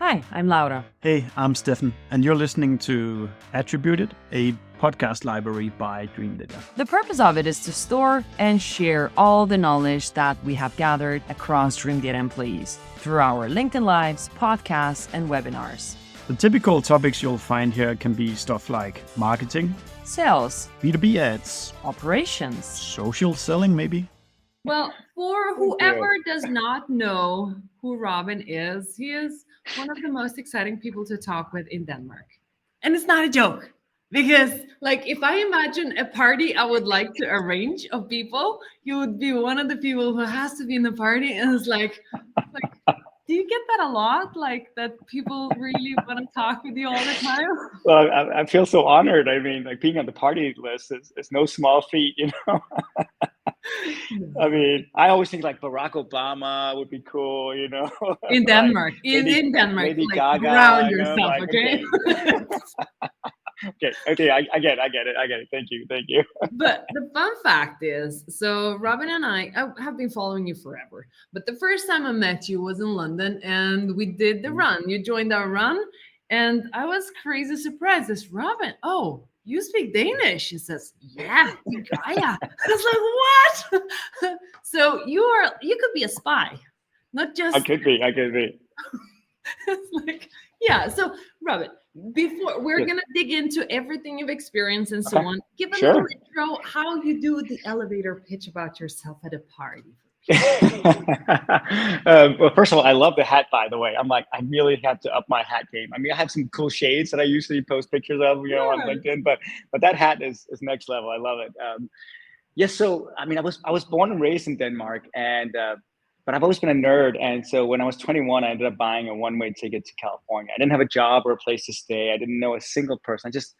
Hi, I'm Laura. Hey, I'm Stefan, and you're listening to Attributed, a podcast library by Dreamdata. The purpose of it is to store and share all the knowledge that we have gathered across Dreamdata employees through our LinkedIn Lives, podcasts, and webinars. The typical topics you'll find here can be stuff like marketing, Sales, B2B ads, operations, social selling maybe. Well, for whoever does not know who Robin is, he is one of the most exciting people to talk with in Denmark. And it's not a joke because, if I imagine a party I would like to arrange of people, you would be one of the people who has to be in the party. And it's like do you get that a lot? That people really want to talk with you all the time? Well, I feel so honored. I mean, being on the party list is no small feat, I mean, I always think Barack Obama would be cool, In Denmark, in Denmark, Lady Gaga, ground yourself, okay? Okay, I get it. Thank you. But the fun fact is, so Robin and I have been following you forever. But the first time I met you was in London, and we did the run. You joined our run, and I was crazy surprised. It's Robin. Oh, you speak Danish? She says, yeah, Gaia. I was like, what? So you could be a spy, not just. I could be. It's yeah. So Robin, before we're gonna dig into everything you've experienced and so on, give a little intro how you do the elevator pitch about yourself at a party. Well, first of all, I love the hat, by the way. I really had to up my hat game. I mean, I have some cool shades that I usually post pictures of, on LinkedIn, but that hat is next level. I love it. Yes. So, I mean, I was born and raised in Denmark, but I've always been a nerd. And so when I was 21, I ended up buying a one-way ticket to California. I didn't have a job or a place to stay. I didn't know a single person. I just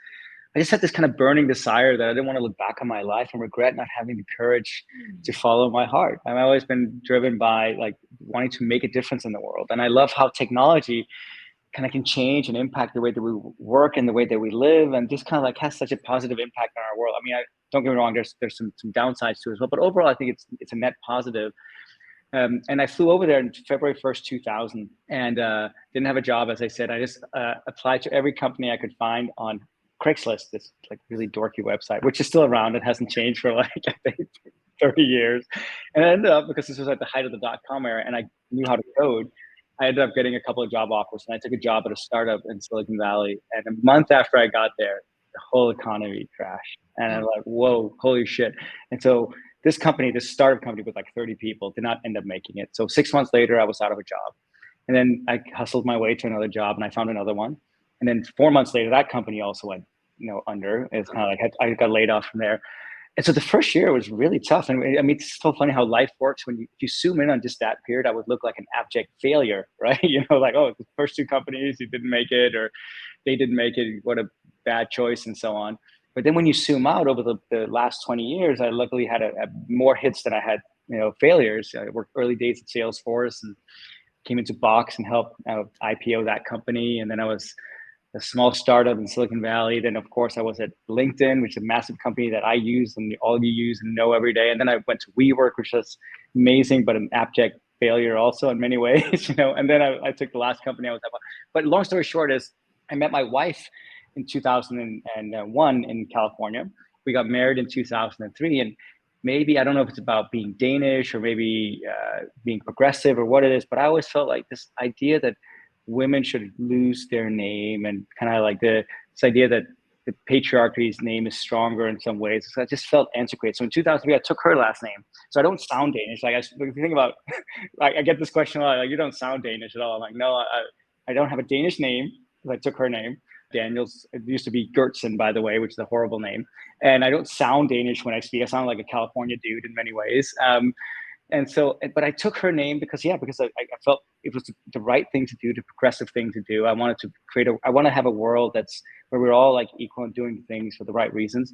had this kind of burning desire that I didn't want to look back on my life and regret not having the courage to follow my heart. I've always been driven by wanting to make a difference in the world. And I love how technology kind of can change and impact the way that we work and the way that we live, and just kind of has such a positive impact on our world. I mean, don't get me wrong, there's some downsides to it as well, but overall, I think it's a net positive. And I flew over there in February 1st, 2000, and didn't have a job, as I said. I just applied to every company I could find on Craigslist, this really dorky website, which is still around. It hasn't changed for I think 30 years. And I ended up, because this was at the height of the .com era and I knew how to code, I ended up getting a couple of job offers, and I took a job at a startup in Silicon Valley. And a month after I got there, the whole economy crashed. And I'm like, whoa, holy shit. And so this startup company with 30 people did not end up making it. So 6 months later, I was out of a job. And then I hustled my way to another job, and I found another one. And then 4 months later, that company also went under. It's kind of I got laid off from there. And so the first year was really tough. And I mean, it's so funny how life works. If you zoom in on just that period, I would look like an abject failure, right? The first two companies, you didn't make it, or they didn't make it. What a bad choice, and so on. But then when you zoom out over the last 20 years, I luckily had a more hits than I had, failures. I worked early days at Salesforce and came into Box and helped IPO that company. And then I was a small startup in Silicon Valley. Then, of course, I was at LinkedIn, which is a massive company that I use and all of you use and know every day. And then I went to WeWork, which was amazing, but an abject failure also in many ways, And then I took the last company I was at. But long story short is I met my wife in 2001 in California. We got married in 2003. And maybe, I don't know if it's about being Danish or maybe being progressive or what it is, but I always felt like this idea that women should lose their name, and kind of this idea that the patriarchy's name is stronger in some ways. So I just felt antiquated. So in 2003, I took her last name. So I don't sound Danish. If you think about, I get this question a lot, you don't sound Danish at all. I'm like, no, I don't have a Danish name because I took her name. Daniels, it used to be Gertsen, by the way, which is a horrible name. And I don't sound Danish when I speak. I sound like a California dude in many ways. And so, but I took her name because I felt it was the right thing to do, the progressive thing to do. I wanted to I want to have a world where we're all equal and doing things for the right reasons.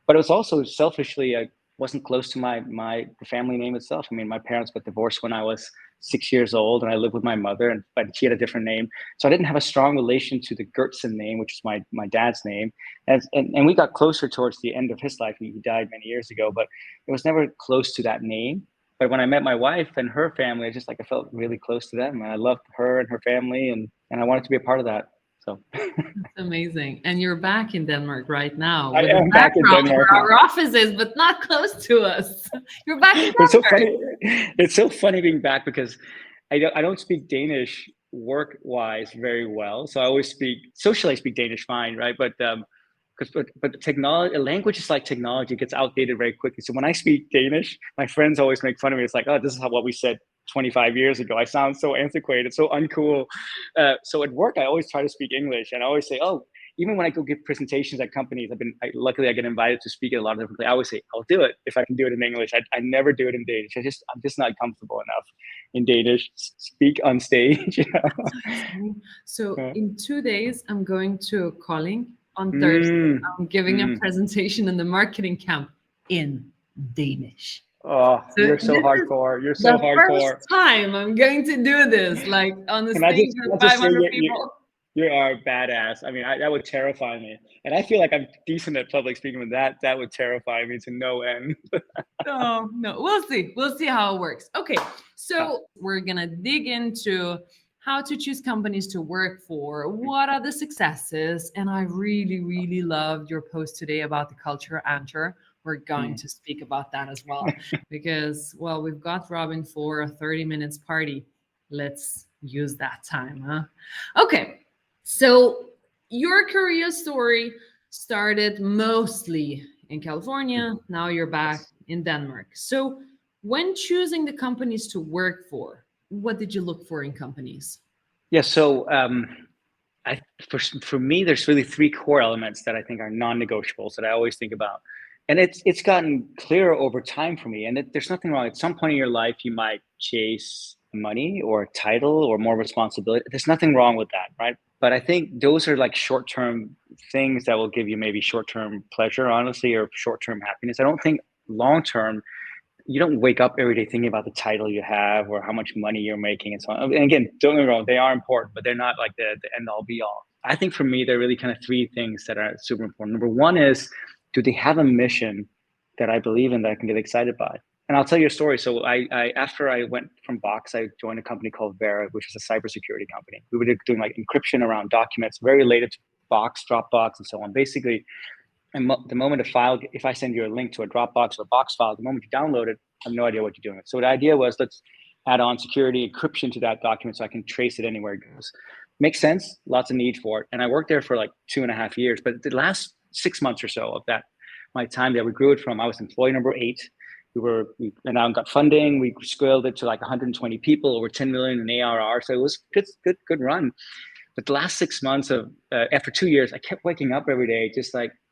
But it was also selfishly, I wasn't close to the family name itself. I mean, my parents got divorced when I was 6 years old, and I lived with my mother, but she had a different name. So I didn't have a strong relation to the Gertsen name, which is my dad's name. And we got closer towards the end of his life. He died many years ago, but it was never close to that name. But when I met my wife and her family, I felt really close to them, and I loved her and her family, and I wanted to be a part of that. So Amazing. And you're back in Denmark right now I with a am back in background Denmark where now. our office is, but not close to us. You're back in It's so Denmark. funny. It's so funny being back because I don't speak Danish work wise very well. So I always socially I speak Danish fine, right? But technology, language is like technology, it gets outdated very quickly. So when I speak Danish, my friends always make fun of me. It's like, oh, this is what we said 25 years ago. I sound so antiquated, so uncool. So at work, I always try to speak English, and I always say, oh, even when I go give presentations at companies, luckily I get invited to speak at a lot of different places. I always say, I'll do it if I can do it in English. I never do it in Danish. I'm just not comfortable enough in Danish. Speak on stage. So in 2 days, I'm going to Kolding. On Thursday, I'm giving a presentation in the marketing camp in Danish. Oh, so you're so hardcore. You're so hardcore. First time I'm going to do this, like on the Can stage with 500 people. You are badass. I mean, that would terrify me. And I feel like I'm decent at public speaking, but that would terrify me to no end. No, we'll see. We'll see how it works. Okay, so we're going to dig into how to choose companies to work for, what are the successes, and I really, really loved your post today about the culture anchor. We're going to speak about that as well, because, well, we've got Robin for a 30 minutes party. Let's use that time, huh? Okay, so your career story started mostly in California. Now you're back in Denmark. So when choosing the companies to work for, what did you look for in companies? Yeah, so for me, there's really three core elements that I think are non-negotiables that I always think about. And it's gotten clearer over time for me. And there's nothing wrong. At some point in your life, you might chase money or a title or more responsibility. There's nothing wrong with that, right? But I think those are like short-term things that will give you maybe short-term pleasure, honestly, or short-term happiness. I don't think long-term, you don't wake up every day thinking about the title you have or how much money you're making and so on. And again, don't get me wrong, they are important, but they're not like the end all be all. I think for me, there are really kind of three things that are super important. Number one is, do they have a mission that I believe in that I can get excited by? And I'll tell you a story. So I after I went from Box, I joined a company called Vera, which is a cybersecurity company. We were doing like encryption around documents, very related to Box, Dropbox, and so on. Basically, and the moment a file, if I send you a link to a Dropbox or a Box file, the moment you download it, I have no idea what you're doing. So the idea was, let's add on security encryption to that document so I can trace it anywhere it goes. Makes sense. Lots of need for it. And I worked there for like 2.5 years. But the last 6 months or so of that, my time there, we grew it from, I was employee number 8. We now got funding. We scaled it to like 120 people, over 10 million in ARR. So it was good run. But the last 6 months of, after 2 years, I kept waking up every day,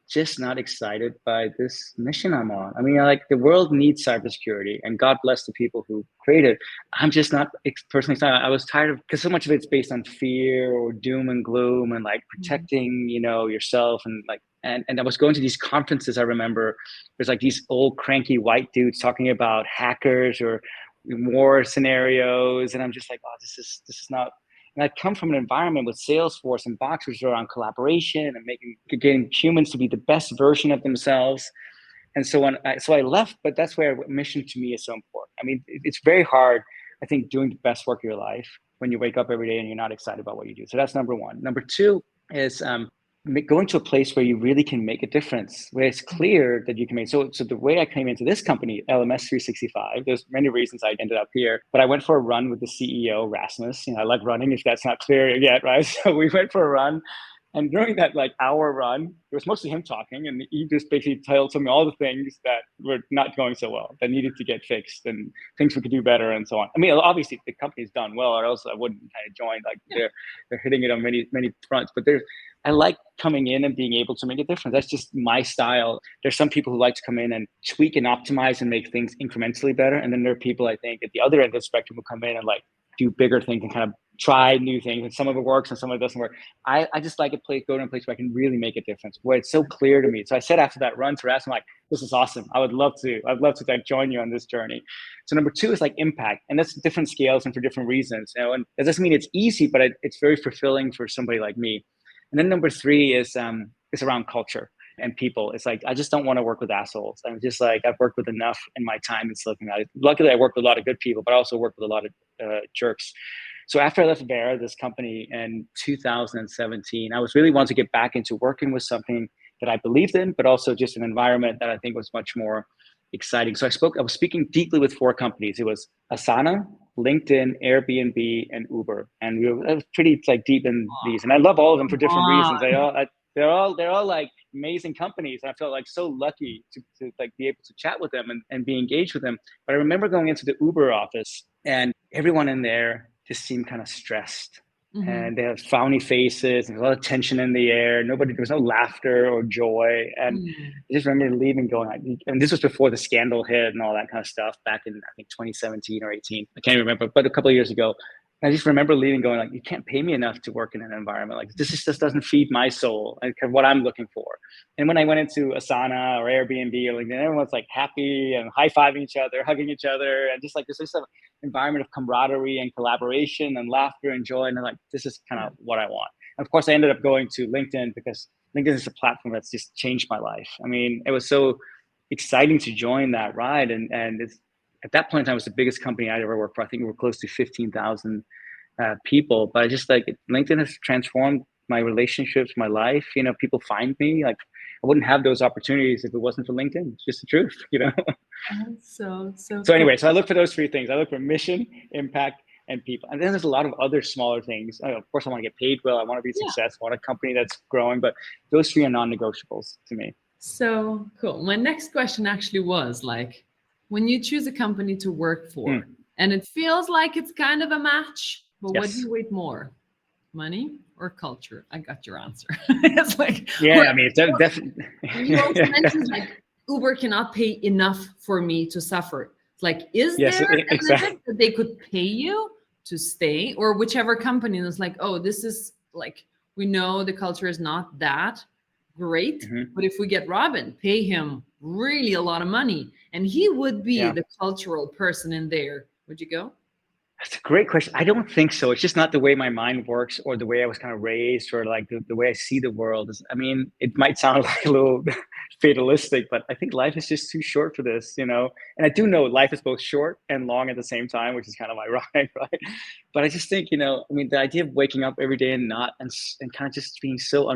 just not excited by this mission I'm on. I mean, like the world needs cybersecurity, and God bless the people who created. I'm just not personally excited. I was tired of, because so much of it's based on fear or doom and gloom and like protecting, yourself and like, and I was going to these conferences. I remember there's like these old cranky white dudes talking about hackers or war scenarios, and I'm just like, oh, this is not. And I'd come from an environment with Salesforce and Box, which are around collaboration and getting humans to be the best version of themselves. And so I left, but that's where mission to me is so important. I mean, it's very hard, I think, doing the best work of your life when you wake up every day and you're not excited about what you do. So that's number one. Number two is going to a place where you really can make a difference, where it's clear that you can make. So the way I came into this company, LMS 365, there's many reasons I ended up here, but I went for a run with the CEO, Rasmus. I like running, if that's not clear yet, right? So we went for a run. And during that like hour run, it was mostly him talking, and he just basically told me all the things that were not going so well, that needed to get fixed, and things we could do better, and so on. I mean, obviously the company's done well, or else I wouldn't kind of join. Like they're hitting it on many fronts. But I like coming in and being able to make a difference. That's just my style. There's some people who like to come in and tweak and optimize and make things incrementally better, and then there are people, I think, at the other end of the spectrum who come in and like do bigger things and kind of try new things, and some of it works and some of it doesn't work. I just like go to a place where I can really make a difference, where it's so clear to me. So I said after that run to Rasmus, like, this is awesome. I'd love to like join you on this journey. So number two is like impact, and that's different scales and for different reasons. And that doesn't mean it's easy, but it's very fulfilling for somebody like me. And then number three is around culture. and people. It's like, I just don't want to work with assholes. I'm just like, I've worked with enough in my time in Silicon Valley. Luckily, I worked with a lot of good people, but I also worked with a lot of jerks. So after I left Bear, this company in 2017, I was really wanting to get back into working with something that I believed in, but also just an environment that I think was much more exciting. So I was speaking deeply with 4 companies. It was Asana, LinkedIn, Airbnb, and Uber. And I was pretty like deep in these, and I love all of them for different reasons. They're all like amazing companies. And I felt like so lucky to like be able to chat with them and be engaged with them. But I remember going into the Uber office, and everyone in there just seemed kind of stressed. And they have frowny faces and a lot of tension in the air. There was no laughter or joy. And I just remember leaving going, and this was before the scandal hit and all that kind of stuff back in, I think, 2017 or 18. I can't remember, but a couple of years ago. I just remember leaving going like, you can't pay me enough to work in an environment like this. Just doesn't feed my soul and kind of what I'm looking for. And when I went into Asana or Airbnb or LinkedIn, everyone's like happy and high-fiving each other, hugging each other. And just like, there's this environment of camaraderie and collaboration and laughter and joy. And I'm like, this is kind of what I want. And of course, I ended up going to LinkedIn because LinkedIn is a platform that's just changed my life. I mean, it was so exciting to join that ride. And it's, at that point in time, it was the biggest company I'd ever worked for. I think we were close to 15,000 people. But I just like LinkedIn has transformed my relationships, my life. You know, people find me. Like, I wouldn't have those opportunities if it wasn't for LinkedIn. It's just the truth, you know. So anyway, so I look for those 3 things. I look for mission, impact, and people. And then there's a lot of other smaller things. Of course, I want to get paid well. I want to be successful. I want a company that's growing. But those 3 are non-negotiables to me. So cool. My next question actually was like, when you choose a company to work for and it feels like it's kind of a match, but what do you weight more? Money or culture? I got your answer. It's like, I mean, it's definitely. You also mentioned like Uber cannot pay enough for me to suffer. It's like, is there a limit that they could pay you to stay, or whichever company is like, oh, this is like, we know the culture is not that great, but if we get Robin, pay him really a lot of money, and he would be the cultural person in there, would you go? That's a great question. I don't think so. It's just not the way my mind works or the way I was kind of raised or like the way I see the world. I mean, it might sound like a little fatalistic, but I think life is just too short for this, you know? And I do know life is both short and long at the same time, which is kind of ironic, right? But I just think, you know, I mean, the idea of waking up every day and kind of just being so,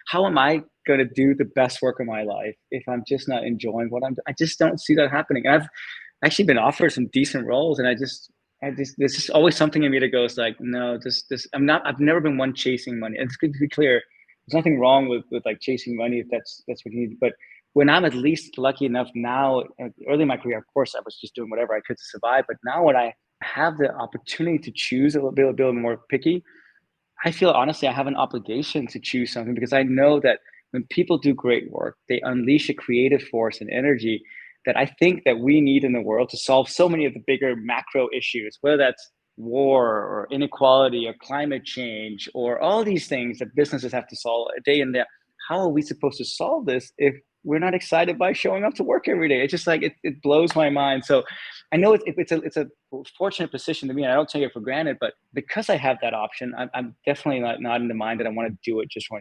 how am I going to do the best work of my life if I'm just not enjoying what I just don't see that happening. I've actually been offered some decent roles, and there's just always something in me that goes like, no, I've never been one chasing money. And it's good to be clear. There's nothing wrong with like chasing money if that's what you need. But when I'm at least lucky enough now, early in my career, of course, I was just doing whatever I could to survive. But now when I have the opportunity to choose a little bit more picky, I feel honestly, I have an obligation to choose something, because I know that when people do great work, they unleash a creative force and energy that I think that we need in the world to solve so many of the bigger macro issues, whether that's war or inequality or climate change or all these things that businesses have to solve day in day. How are we supposed to solve this if we're not excited by showing up to work every day? It's just like, it blows my mind. So I know it's a fortunate position to me, and I don't take it for granted, but because I have that option, I'm definitely not in the mind that I want to do it just for,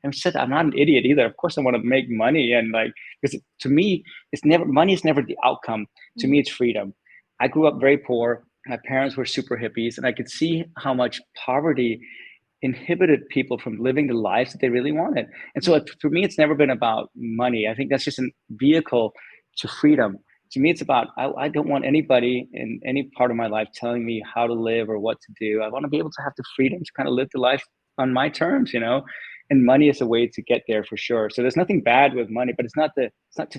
I'm not an idiot either. Of course I want to make money, and like, because to me, money is never the outcome. To me, it's freedom. I grew up very poor. My parents were super hippies, and I could see how much poverty inhibited people from living the lives that they really wanted. And so for me, it's never been about money. I think that's just a vehicle to freedom. To me, it's about, I don't want anybody in any part of my life telling me how to live or what to do. I want to be able to have the freedom to kind of live the life on my terms, you know? And money is a way to get there for sure. So there's nothing bad with money, but it's not to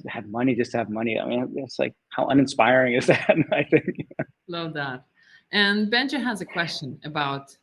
have money just to have money. I mean, it's like, how uninspiring is that? I think. Love that. And Benja has a question about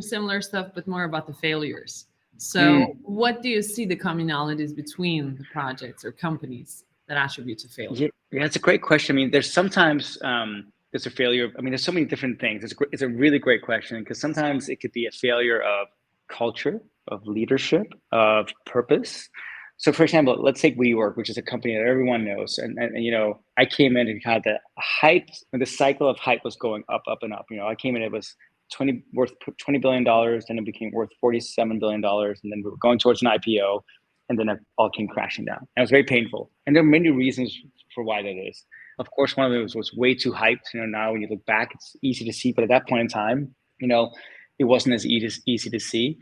similar stuff, but more about the failures. So what do you see the commonalities between the projects or companies that attribute to failure? Yeah, it's a great question. I mean, there's sometimes there's a failure. I mean, there's so many different things. It's a really great question, because sometimes it could be a failure of culture, of leadership, of purpose. So for example, let's take WeWork, which is a company that everyone knows. And you know, I came in and had the hype, when the cycle of hype was going up, up and up. You know, I came in, it was worth $20 billion, then it became worth $47 billion. And then we were going towards an IPO. And then it all came crashing down. And it was very painful. And there are many reasons for why that is. Of course, one of them was way too hyped. Now when you look back, it's easy to see. But at that point in time, it wasn't as easy to see.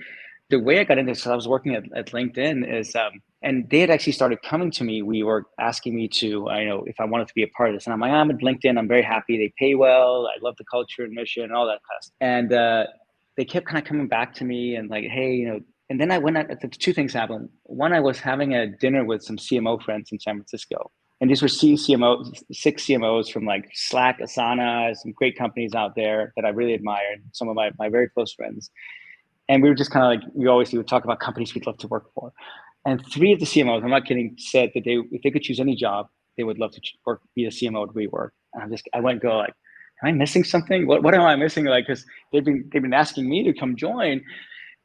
The way I got into this, so I was working at LinkedIn is, and they had actually started coming to me. We were asking me to, if I wanted to be a part of this. And I'm like, I'm at LinkedIn. I'm very happy. They pay well. I love the culture and mission and all that kind of stuff. And they kept kind of coming back to me and like, hey, and then I went out, two things happened. One, I was having a dinner with some CMO friends in San Francisco. And these were six CMOs from like Slack, Asana, some great companies out there that I really admired, some of my very close friends. And we were just kind of like, we would talk about companies we'd love to work for. And three of the CMOs, I'm not kidding, said that if they could choose any job, they would love to be a CMO at WeWork. And I went and go like, am I missing something? What am I missing? Like, because they've been asking me to come join.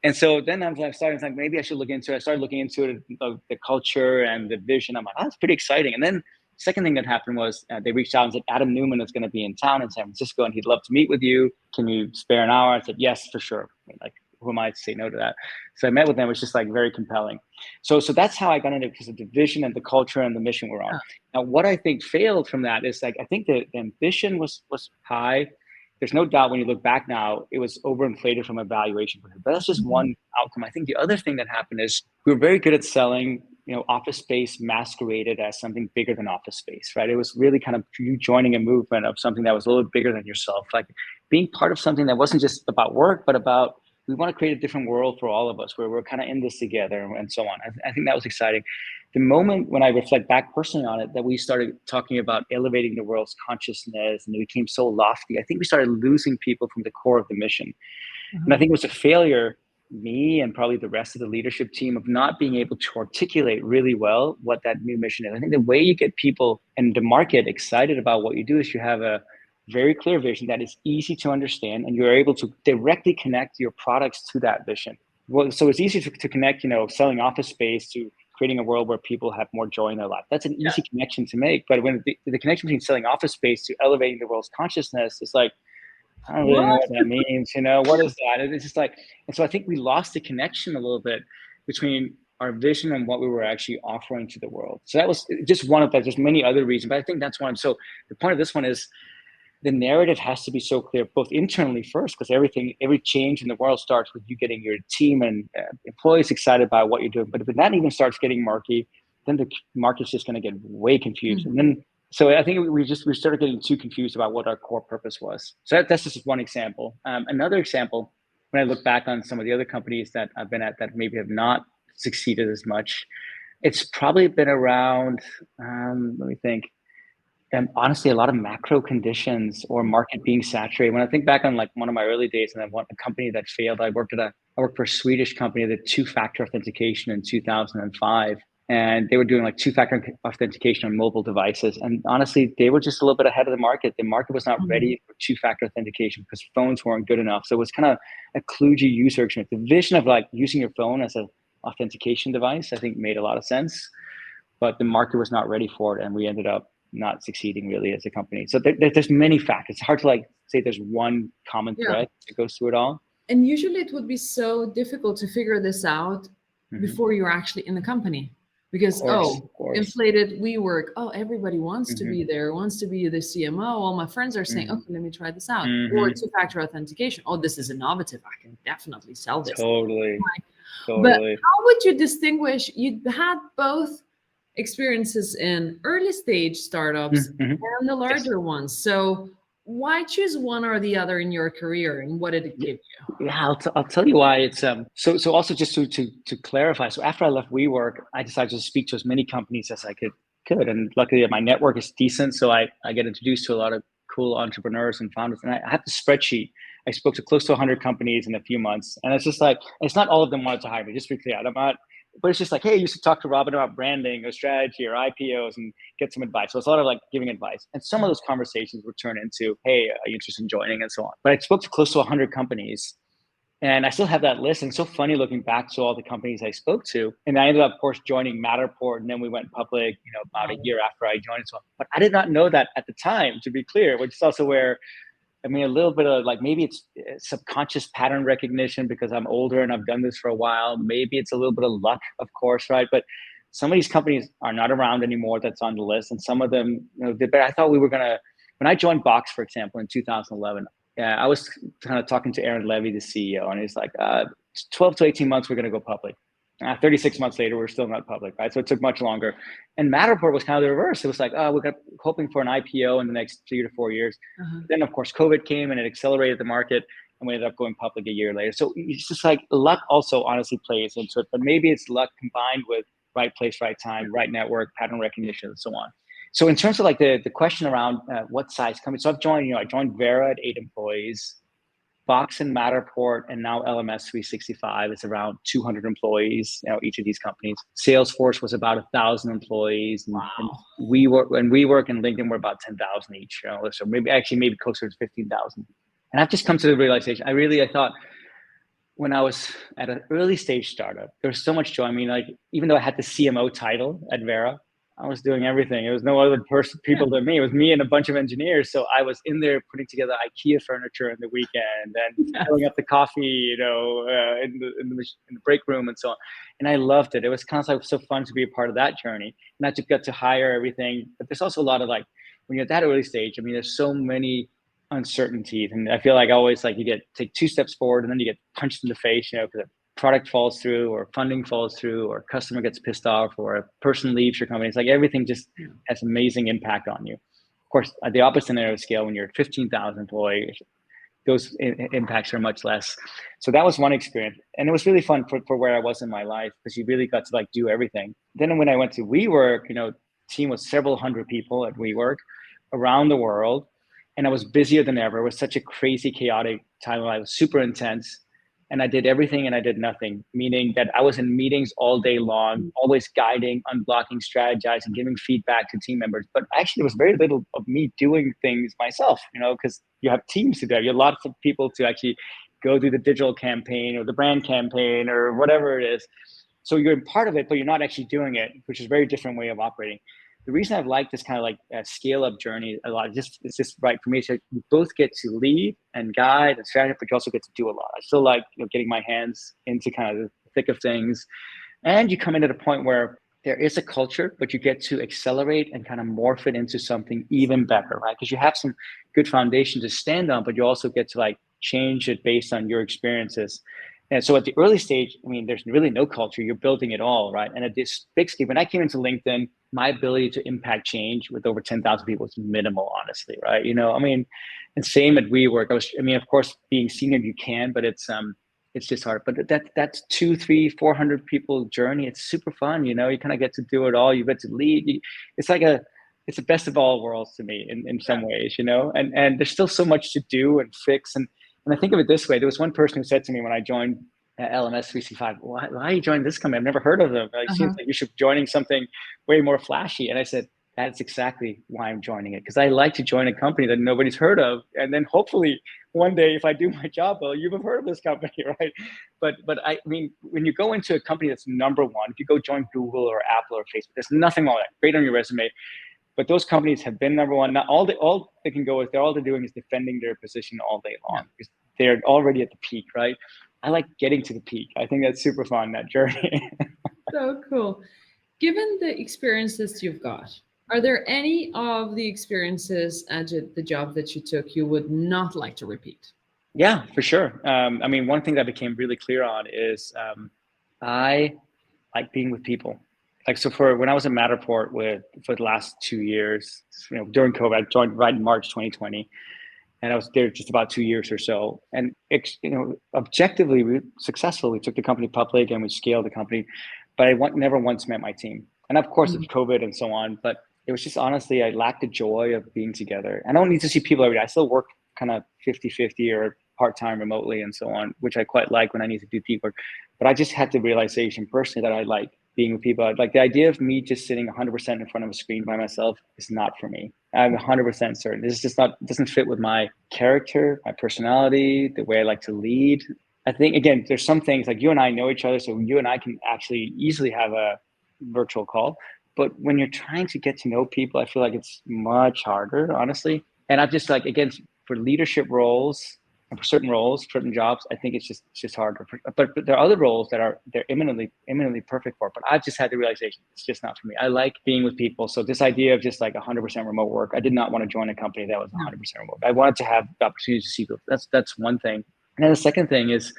And so then I started like, maybe I should look into it. I started looking into it, the culture and the vision. I'm like, oh, that's pretty exciting. And then the second thing that happened was they reached out and said, Adam Newman is going to be in town in San Francisco and he'd love to meet with you. Can you spare an hour? I said, yes, for sure. Like, who am I to say no to that? So I met with them. It was just like very compelling. So that's how I got into it, because of the vision and the culture and the mission we're on. Now, what I think failed from that is like, I think the ambition was high. There's no doubt when you look back now, it was overinflated from a valuation point of view. But that's just one outcome. I think the other thing that happened is we were very good at selling, office space masqueraded as something bigger than office space, right? It was really kind of you joining a movement of something that was a little bigger than yourself, like being part of something that wasn't just about work, but about we want to create a different world for all of us where we're kind of in this together and so on. I think that was exciting. The moment when I reflect back personally on it, that we started talking about elevating the world's consciousness and it became so lofty, I think we started losing people from the core of the mission. And I think it was a failure, me and probably the rest of the leadership team, of not being able to articulate really well what that new mission is. I think the way you get people and the market excited about what you do is you have a very clear vision that is easy to understand, and you're able to directly connect your products to that vision. Well, so it's easy to connect, selling office space to creating a world where people have more joy in their life. That's an easy connection to make. But when the connection between selling office space to elevating the world's consciousness is like, I don't really know what that means. What is that? It's just like, and so I think we lost the connection a little bit between our vision and what we were actually offering to the world. So that was just one of that. There's many other reasons, but I think that's one. So the point of this one is, the narrative has to be so clear, both internally first, because every change in the world starts with you getting your team and employees excited by what you're doing. But if that even starts getting murky, then the market's just going to get way confused. And then, so I think we started getting too confused about what our core purpose was. So that's just one example. Another example, when I look back on some of the other companies that I've been at that maybe have not succeeded as much, it's probably been around, let me think. And honestly, a lot of macro conditions or market being saturated. When I think back on like one of my early days and I want a company that failed, I worked for a Swedish company that did two-factor authentication in 2005. And they were doing like two-factor authentication on mobile devices. And honestly, they were just a little bit ahead of the market. The market was not ready for two-factor authentication because phones weren't good enough. So it was kind of a kludgy user experience. The vision of like using your phone as an authentication device, I think made a lot of sense, but the market was not ready for it. And we ended up not succeeding really as a company. So there's many factors. It's hard to like say there's one common thread that goes through it all. And usually it would be so difficult to figure this out before you're actually in the company, because inflated WeWork. Oh, everybody wants to be there, wants to be the CMO. All my friends are saying, okay, let me try this out. Or two-factor authentication. Oh, this is innovative. I can definitely sell this. Totally. But how would you distinguish? You had both experiences in early stage startups and the larger ones. So why choose one or the other in your career, and what did it give you? Yeah, I'll tell you why. It's so also just to clarify. So after I left WeWork, I decided to speak to as many companies as I could, and luckily my network is decent, so I get introduced to a lot of cool entrepreneurs and founders. And I have the spreadsheet. I spoke to close to 100 companies in a few months, and it's just like, it's not all of them wanted to hire me. Just to be clear, I'm not. But it's just like, hey, you should talk to Robin about branding or strategy or IPOs and get some advice. So it's a lot of like giving advice. And some of those conversations would turn into, hey, are you interested in joining, and so on. But I spoke to close to 100 companies, and I still have that list. And it's so funny looking back to all the companies I spoke to. And I ended up, of course, joining Matterport, and then we went public, about a year after I joined. So, but I did not know that at the time, to be clear, which is also where I mean, a little bit of like, maybe it's subconscious pattern recognition because I'm older and I've done this for a while. Maybe it's a little bit of luck, of course, right? But some of these companies are not around anymore that's on the list. And some of them, but I thought we were going to, when I joined Box, for example, in 2011, I was kind of talking to Aaron Levy, the CEO, and he's like, 12 to 18 months, we're going to go public. 36 months later, we're still not public, right? So it took much longer. And Matterport was kind of the reverse. It was like, we're hoping for an IPO in the next 3 to 4 years. Then, of course, COVID came and it accelerated the market, and we ended up going public a year later. So it's just like luck also honestly plays into it, but maybe it's luck combined with right place, right time, right network, pattern recognition, and so on. So in terms of like the question around what size company, so I joined Vera at 8 employees. Box and Matterport, and now LMS 365 is around 200 employees. Each of these companies. Salesforce was about 1,000 employees. Wow. And WeWork and LinkedIn were about 10,000 each. So maybe closer to 15,000. And I've just come to the realization. I thought when I was at an early stage startup, there was so much joy. I mean, like even though I had the CMO title at Vera, I was doing everything. It was no other people than me. It was me and a bunch of engineers. So I was in there putting together IKEA furniture in the weekend and filling up the coffee, in the break room and so on. And I loved it. It was kind of like so fun to be a part of that journey. And I just got to hire everything. But there's also a lot of like, when you're at that early stage, I mean, there's so many uncertainties. And I feel like always like you take 2 steps forward and then you get punched in the face, because product falls through or funding falls through or a customer gets pissed off or a person leaves your company. It's like everything just has amazing impact on you. Of course, at the opposite end of the scale, when you're at 15,000 employees, those impacts are much less. So that was one experience. And it was really fun for where I was in my life because you really got to like do everything. Then when I went to WeWork, team was several hundred people at WeWork around the world. And I was busier than ever. It was such a crazy, chaotic time. I was super intense. And I did everything and I did nothing, meaning that I was in meetings all day long, always guiding, unblocking, strategizing, giving feedback to team members. But actually, there was very little of me doing things myself, because you have teams to do. You have lots of people to actually go do the digital campaign or the brand campaign or whatever it is. So you're part of it, but you're not actually doing it, which is a very different way of operating. The reason I've liked this kind of like scale up journey a lot, it's just right for me. So you both get to lead and guide and strategy, but you also get to do a lot. I still like getting my hands into kind of the thick of things. And you come in at a point where there is a culture, but you get to accelerate and kind of morph it into something even better, right? Because you have some good foundation to stand on, but you also get to like change it based on your experiences. And so at the early stage, I mean, there's really no culture. You're building it all, right? And at this big scale, when I came into LinkedIn, my ability to impact change with over 10,000 people is minimal, honestly, right? And same at WeWork. Of course, being senior, you can, but it's just hard. But that's 200, 300, 400 people journey. It's super fun, you kind of get to do it all. You get to lead. It's the best of all worlds to me in some ways, and there's still so much to do and fix. And I think of it this way. There was one person who said to me when I joined LMS 365, why are you joining this company? I've never heard of them. It seems like you should be joining something way more flashy. And I said, that's exactly why I'm joining it. Because I like to join a company that nobody's heard of. And then hopefully one day, if I do my job well, you have heard of this company, right? But I mean, when you go into a company that's number one, if you go join Google or Apple or Facebook, there's nothing wrong with that. Great on your resume. But those companies have been number one. Now, all they can go with, all they're doing is defending their position all day long because they're already at the peak, right? I like getting to the peak. I think that's super fun, that journey. So cool. Given the experiences you've got, are there any of the experiences at the job that you took you would not like to repeat? Yeah, for sure. One thing that became really clear on is I like being with people. When I was at Matterport for the last 2 years, during COVID, I joined right in March 2020, and I was there just about 2 years or so. And objectively, we successfully took the company public and we scaled the company, but I never once met my team. And of course, it's COVID and so on, but it was just honestly, I lacked the joy of being together. I don't need to see people every day. I still work kind of 50-50 or part-time remotely and so on, which I quite like when I need to do deep work. But I just had the realization personally that I like being with people. Like the idea of me just sitting 100% in front of a screen by myself is not for me. I'm 100% certain. This is just not, doesn't fit with my character, my personality, the way I like to lead. I think, again, there's some things like you and I know each other, so you and I can actually easily have a virtual call. But when you're trying to get to know people, I feel like it's much harder, honestly. And I've just again, for leadership roles and for certain roles, certain jobs, I think it's just harder. But there are other roles that they're eminently perfect for. But I've just had the realization it's just not for me. I like being with people. So this idea of just like 100% remote work, I did not want to join a company that was 100% remote. I wanted to have the opportunity to see people. That's one thing. And then the second thing is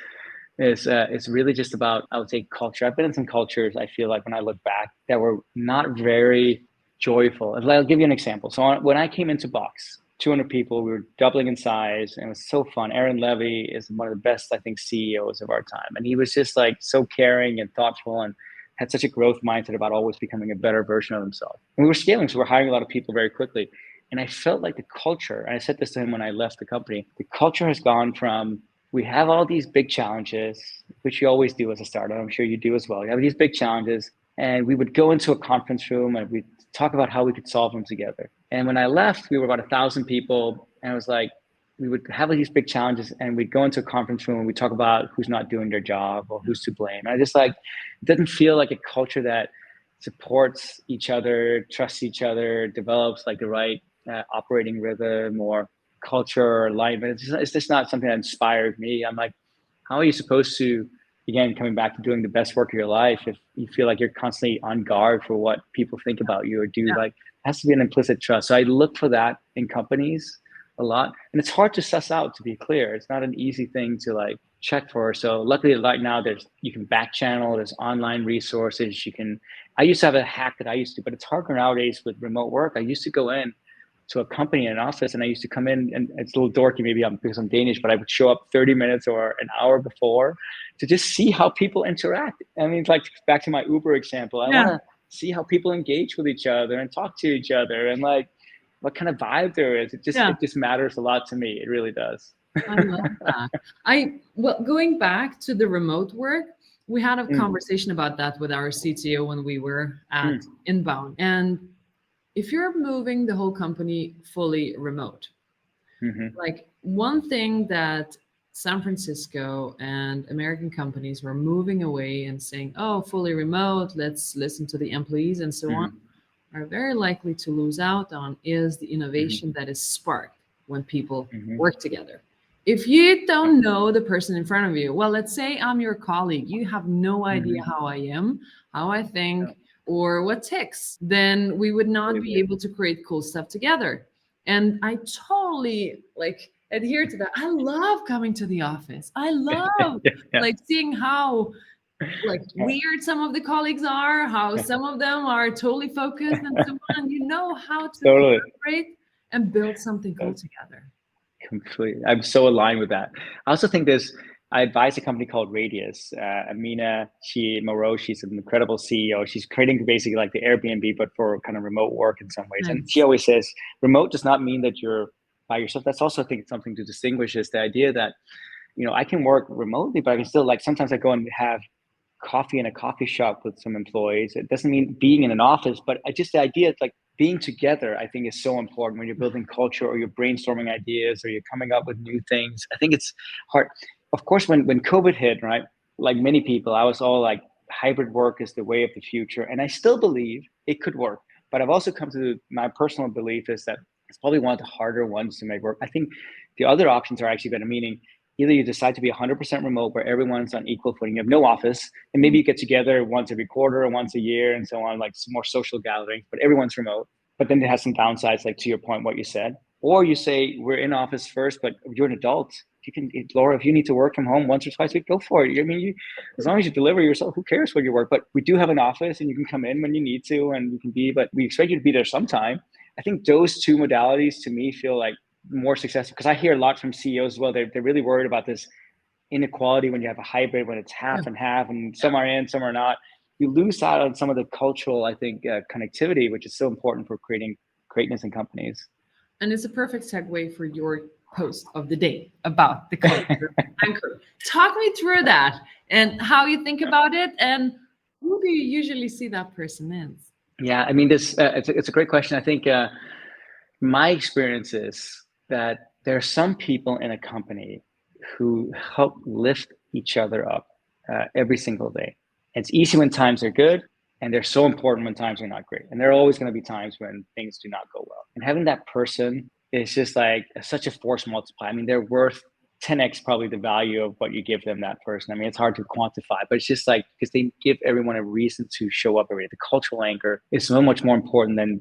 it's really just about, I would say, culture. I've been in some cultures, I feel like, when I look back, that were not very joyful. I'll give you an example. So when I came into Box, 200 people, we were doubling in size, and it was so fun. Aaron Levy is one of the best, I think, CEOs of our time. And he was just like so caring and thoughtful and had such a growth mindset about always becoming a better version of himself. And we were scaling, so we're hiring a lot of people very quickly. And I felt like the culture, and I said this to him when I left the company, the culture has gone from, we have all these big challenges, which you always do as a startup. I'm sure you do as well. You have these big challenges, and we would go into a conference room and we'd talk about how we could solve them together. And when I left, we were about 1,000 people, and it was like, we would have these big challenges, and we'd go into a conference room and we'd talk about who's not doing their job or who's to blame. And I just like, it doesn't feel like a culture that supports each other, trusts each other, develops like the right operating rhythm or culture or alignment. It's just not something that inspired me. I'm like, how are you supposed to, again, coming back to doing the best work of your life, if you feel like you're constantly on guard for what people think about you or do? Like, it has to be an implicit trust. So I look for that in companies a lot, and it's hard to suss out, to be clear. It's not an easy thing to like check for. So luckily right now you can back channel, there's online resources. I used to have a hack that I used to, but it's harder nowadays with remote work. I used to go in to a company in an office, and I used to come in, and it's a little dorky, maybe because I'm Danish, but I would show up 30 minutes or an hour before to just see how people interact. I mean, like back to my Uber example, I want to see how people engage with each other and talk to each other and like what kind of vibe there is. It just matters a lot to me. It really does. I love that. Going back to the remote work, we had a conversation about that with our CTO when we were at Inbound. And if you're moving the whole company fully remote, like one thing that San Francisco and American companies were moving away and saying, oh, fully remote, let's listen to the employees and so on, are very likely to lose out on is the innovation that is sparked when people work together. If you don't know the person in front of you, well, let's say I'm your colleague, you have no idea how I am, how I think, or what ticks, then we would not be able to create cool stuff together. And I totally like adhere to that. I love coming to the office. I love like seeing how like weird some of the colleagues are, how some of them are totally focused and so on. You know how to collaborate and build something cool together. Completely. I'm so aligned with that. I also think I advise a company called Radius. Amina Moreau, she's an incredible CEO. She's creating basically like the Airbnb, but for kind of remote work in some ways. Nice. And she always says, remote does not mean that you're by yourself. That's also, I think, something to distinguish is the idea that, you know, I can work remotely, but I can still, like, sometimes I go and have coffee in a coffee shop with some employees. It doesn't mean being in an office, but just the idea, like, being together, I think, is so important when you're building culture or you're brainstorming ideas or you're coming up with new things. I think it's hard. Of course, when COVID hit, right, like many people, I was all like, hybrid work is the way of the future. And I still believe it could work. But I've also come to my personal belief is that it's probably one of the harder ones to make work. I think the other options are actually better, meaning either you decide to be 100% remote where everyone's on equal footing, you have no office, and maybe you get together once every quarter or once a year and so on, like some more social gatherings, but everyone's remote. But then it has some downsides, like to your point, what you said. Or you say, we're in office first, but you're an adult. You can, Laura, if you need to work from home once or twice a week, go for it. I mean, as long as you deliver yourself, who cares where you work? But we do have an office and you can come in when you need to and you can be, but we expect you to be there sometime. I think those two modalities to me feel like more successful because I hear a lot from CEOs as well. They're really worried about this inequality when you have a hybrid, when it's half and half and some are in, some are not. You lose out on some of the cultural, I think, connectivity, which is so important for creating greatness in companies. And it's a perfect segue for your post of the day about the culture anchor. Talk me through that and how you think about it and who do you usually see that person as? Yeah, I mean, it's a great question. I think my experience is that there are some people in a company who help lift each other up every single day. It's easy when times are good, and they're so important when times are not great. And there are always going to be times when things do not go well. And having that person it's just like such a force multiplier. I mean, they're worth 10x probably the value of what you give them that person. I mean, it's hard to quantify, but it's just like, because they give everyone a reason to show up every day. The cultural anchor is so much more important than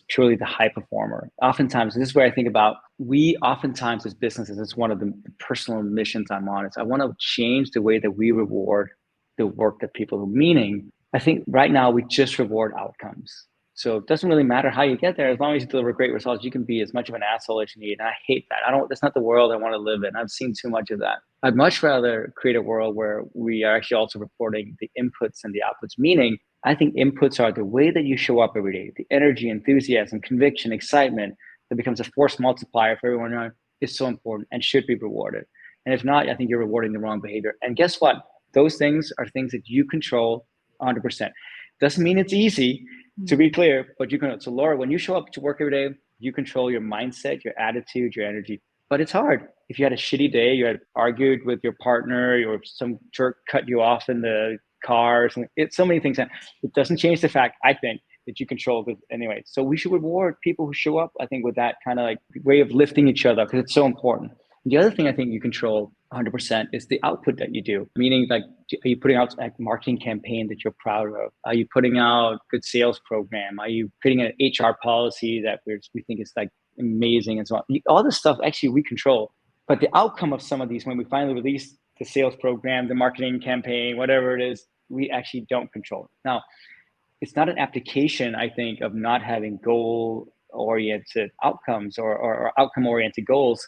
purely the high performer. Oftentimes, this is where I think about, we oftentimes as businesses, it's one of the personal missions I'm on, is I want to change the way that we reward the work that people do. Meaning, I think right now we just reward outcomes. So it doesn't really matter how you get there. As long as you deliver great results, you can be as much of an asshole as you need. And I hate that. That's not the world I want to live in. I've seen too much of that. I'd much rather create a world where we are actually also reporting the inputs and the outputs. Meaning, I think inputs are the way that you show up every day, the energy, enthusiasm, conviction, excitement that becomes a force multiplier for everyone around is so important and should be rewarded. And if not, I think you're rewarding the wrong behavior. And guess what? Those things are things that you control 100%. Doesn't mean it's easy, to be clear, but you can. So Laura, when you show up to work every day, you control your mindset, your attitude, your energy. But it's hard. If you had a shitty day, you had argued with your partner, or some jerk cut you off in the car, it's so many things. It doesn't change the fact, I think, that you control it anyway. So we should reward people who show up, I think, with that kind of like way of lifting each other, because it's so important. The other thing I think you control 100% is the output that you do. Meaning, like, are you putting out a marketing campaign that you're proud of? Are you putting out a good sales program? Are you putting an HR policy that we think is like amazing and so on? All this stuff actually we control. But the outcome of some of these, when we finally release the sales program, the marketing campaign, whatever it is, we actually don't control. Now, it's not an application, I think, of not having goal-oriented outcomes or outcome-oriented goals.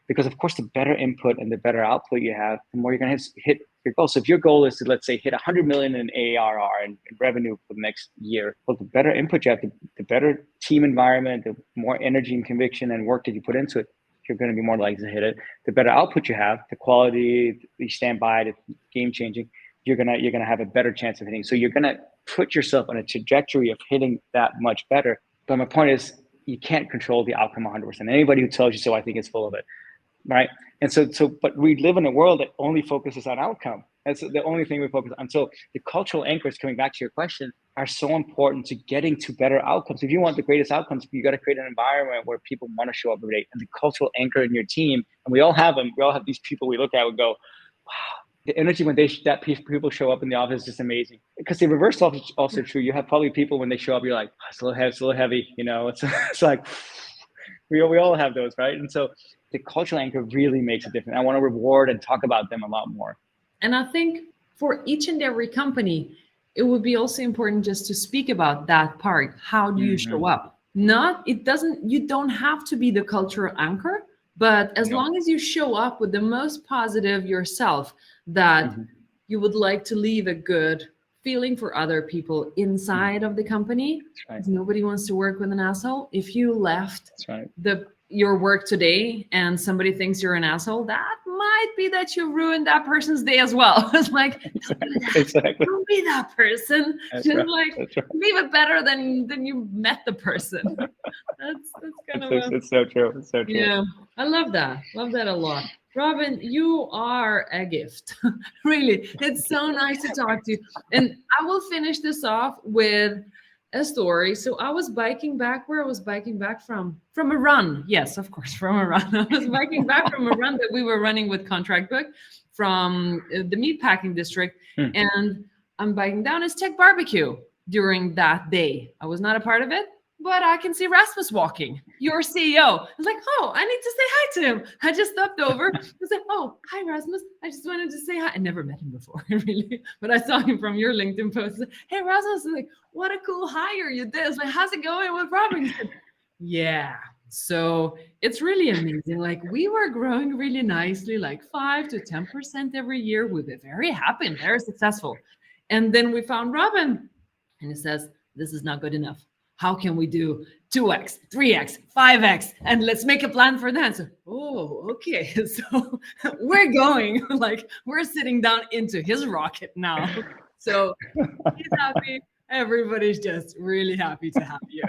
Because of course, the better input and the better output you have, the more you're going to hit your goal. So if your goal is to, let's say, hit 100 million in ARR and revenue for the next year, well, the better input you have, the better team environment, the more energy and conviction and work that you put into it, you're going to be more likely to hit it. The better output you have, the quality you stand by, the game changing, you're gonna have a better chance of hitting. So you're gonna put yourself on a trajectory of hitting that much better. But my point is, you can't control the outcome 100%. Anybody who tells you so, I think, is full of it. Right. And but we live in a world that only focuses on outcome. That's the only thing we focus on. So the cultural anchors, coming back to your question, are so important to getting to better outcomes. If you want the greatest outcomes, you got to create an environment where people want to show up every day. And the cultural anchor in your team, and we all have them. We all have these people we look at and go, wow, the energy when people show up in the office is just amazing. Because the reverse is also true. You have probably people when they show up, you're like, oh, it's a little heavy. You know, it's like, we all have those, right? And so the cultural anchor really makes a difference. I want to reward and talk about them a lot more. And I think for each and every company, it would be also important just to speak about that part. How do you show up? You don't have to be the cultural anchor, but as long as you show up with the most positive yourself, that you would like to leave a good feeling for other people inside of the company. Right. Nobody wants to work with an asshole. If you left your work today and somebody thinks you're an asshole, that might be that you ruined that person's day as well. It's like, don't be that person. That's just leave it better than you met the person. That's kind of it's so true. It's so true. Yeah, I love that. Love that a lot. Robin, you are a gift. Really, it's so nice to talk to you. And I will finish this off with a story. So I was biking back. Where I was biking back from a run. Yes, of course, from a run. I was biking back from a run that we were running with Contract Book from the meatpacking district. And I'm biking down as Tech Barbecue during that day. I was not a part of it, but I can see Rasmus walking, your CEO. I was like, oh, I need to say hi to him. I just stopped over. I was like, oh, hi, Rasmus. I just wanted to say hi. I never met him before, really, but I saw him from your LinkedIn post. Like, hey, Rasmus, like, what a cool hire you did. I was like, how's it going with Robin? He said, yeah. So it's really amazing. Like, we were growing really nicely, like 5 to 10% every year. We were very happy and very successful. And then we found Robin, and he says, this is not good enough. How can we do 2x, 3x, 5x, and let's make a plan for that? So, oh, okay. So we're going, like, we're sitting down into his rocket now. So he's happy. Everybody's just really happy to have you.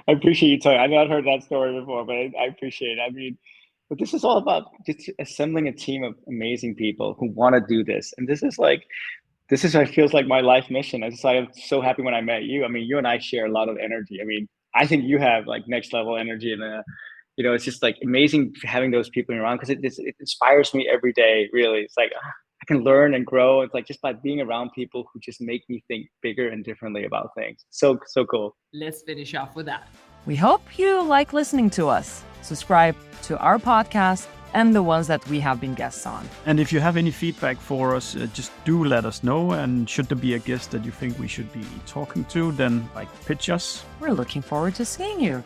I appreciate you telling. I've not heard that story before, but I appreciate it. I mean, but this is all about just assembling a team of amazing people who want to do this. And this is what feels like my life mission. I'm so happy when I met you. I mean, you and I share a lot of energy. I mean, I think you have like next level energy, and it's just like amazing having those people around, because it inspires me every day. Really, it's like I can learn and grow. It's like just by being around people who just make me think bigger and differently about things. So cool. Let's finish off with that. We hope you like listening to us. Subscribe to our podcast and the ones that we have been guests on. And if you have any feedback for us, just do let us know. And should there be a guest that you think we should be talking to, then pitch us. We're looking forward to seeing you.